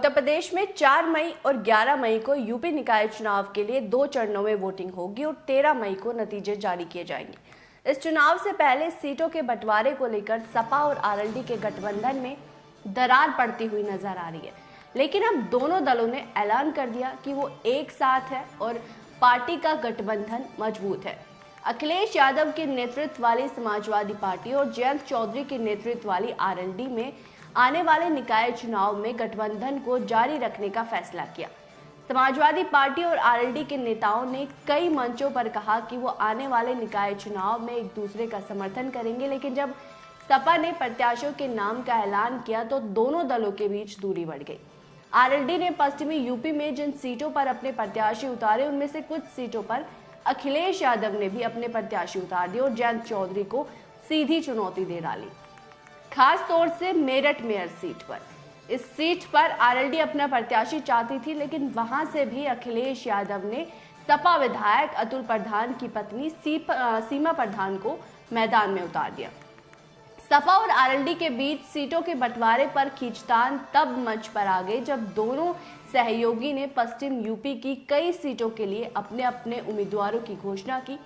उत्तर प्रदेश में 4 मई और 11 मई को यूपी निकाय चुनाव के लिए 2 चरणों में वोटिंग होगी और 13 मई को नतीजे जारी किए जाएंगे। इस चुनाव से पहले सीटों के बंटवारे को लेकर सपा और आरएलडी के गठबंधन में दरार पड़ती हुई नजर आ रही है, लेकिन अब दोनों दलों ने ऐलान कर दिया कि वो एक साथ है और पार्टी का गठबंधन मजबूत है। अखिलेश यादव के नेतृत्व वाली समाजवादी पार्टी और जयंत चौधरी के नेतृत्व वाली आरएलडी में आने वाले निकाय चुनाव में गठबंधन को जारी रखने का फैसला किया। समाजवादी पार्टी और आरएलडी के नेताओं ने कई मंचों पर कहा कि वो आने वाले निकाय चुनाव में एक दूसरे का समर्थन करेंगे, लेकिन जब सपा ने प्रत्याशियों के नाम का ऐलान किया तो दोनों दलों के बीच दूरी बढ़ गई। आरएलडी ने पश्चिमी यूपी में जिन सीटों पर अपने प्रत्याशी उतारे, उनमें से कुछ सीटों पर अखिलेश यादव ने भी अपने प्रत्याशी उतार दिए और जयंत चौधरी को सीधी चुनौती दे डाली, खास तौर से मेरठ मेयर सीट पर। इस सीट पर आरएलडी अपना प्रत्याशी चाहती थी, लेकिन वहां से भी अखिलेश यादव ने सपा विधायक अतुल प्रधान की पत्नी सीमा प्रधान को मैदान में उतार दिया। सपा और आरएलडी के बीच सीटों के बंटवारे पर खींचतान तब मंच पर आ गई जब दोनों सहयोगी ने पश्चिम यूपी की कई सीटों के लिए अपने अपने उम्मीदवारों की घोषणा की।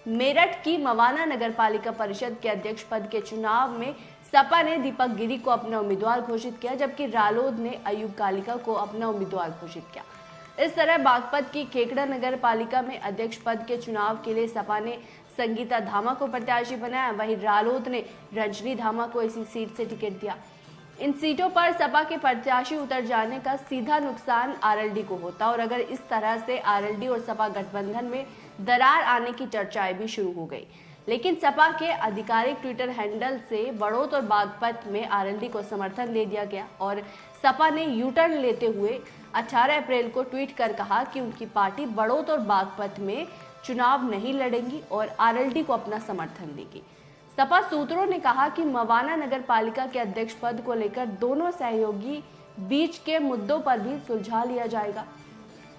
मेरठ की मवाना नगर पालिका परिषद के अध्यक्ष पद के चुनाव में सपा ने दीपक गिरी को अपना उम्मीदवार घोषित किया, जबकि रालोद ने अयूब कालिका को अपना उम्मीदवार घोषित किया। इस तरह बागपत की खेकड़ा नगर पालिका में अध्यक्ष पद के चुनाव के लिए सपा ने संगीता धामा को प्रत्याशी बनाया, वहीं रालोद ने रजनी धामा को इसी सीट से टिकट दिया। इन सीटों पर सपा के प्रत्याशी उतर जाने का सीधा नुकसान आरएलडी को होता और अगर इस तरह से आरएलडी और सपा गठबंधन में दरार आने की चर्चाएं भी शुरू हो गई। लेकिन सपा के आधिकारिक ट्विटर हैंडल से बड़ौत और बागपत में आरएलडी को समर्थन दे दिया गया और सपा ने यू टर्न लेते हुए 18 अप्रैल को ट्वीट कर कहा कि उनकी पार्टी बड़ौत और बागपत में चुनाव नहीं लड़ेंगी और आरएलडी को अपना समर्थन देगी। सपा सूत्रों ने कहा कि मवाना नगर पालिका के अध्यक्ष पद को लेकर दोनों सहयोगी बीच के मुद्दों पर भी सुलझा लिया जाएगा।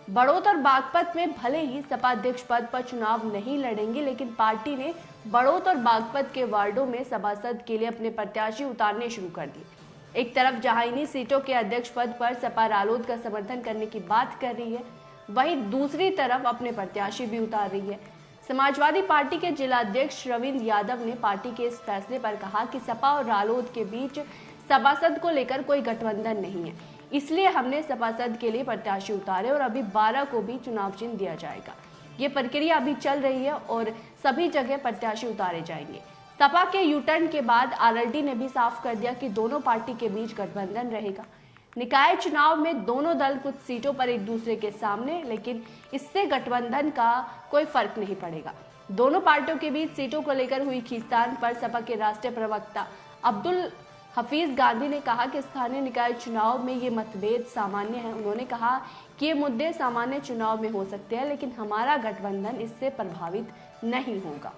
बड़ौत और बागपत में भले ही सपा अध्यक्ष पद पर चुनाव नहीं लड़ेंगी, लेकिन पार्टी ने बड़ौत और बागपत के वार्डों में सभासद के लिए अपने प्रत्याशी उतारने शुरू कर दिए। एक तरफ जहां इन्हीं सीटों के अध्यक्ष पद पर सपा रालोद का समर्थन करने की बात कर रही है, वहीं दूसरी तरफ अपने प्रत्याशी भी उतार रही है। समाजवादी पार्टी के जिलाध्यक्ष रविंद्र यादव ने पार्टी के इस फैसले पर कहा कि सपा और रालोद के बीच सभासद को लेकर कोई गठबंधन नहीं है, इसलिए हमने सभासद के लिए प्रत्याशी उतारे और अभी 12 को भी चुनाव चिन्ह दिया जाएगा। ये प्रक्रिया अभी चल रही है और सभी जगह प्रत्याशी उतारे जाएंगे। सपा के यू टर्न के बाद आरएलडी ने भी साफ कर दिया कि दोनों पार्टी के बीच गठबंधन रहेगा। निकाय चुनाव में दोनों दल कुछ सीटों पर एक दूसरे के सामने, लेकिन इससे गठबंधन का कोई फर्क नहीं पड़ेगा। दोनों पार्टियों के बीच सीटों को लेकर हुई खींचतान पर सपा के राष्ट्रीय प्रवक्ता अब्दुल हफीज गांधी ने कहा कि स्थानीय निकाय चुनाव में ये मतभेद सामान्य है। उन्होंने कहा कि ये मुद्दे सामान्य चुनाव में हो सकते हैं, लेकिन हमारा गठबंधन इससे प्रभावित नहीं होगा।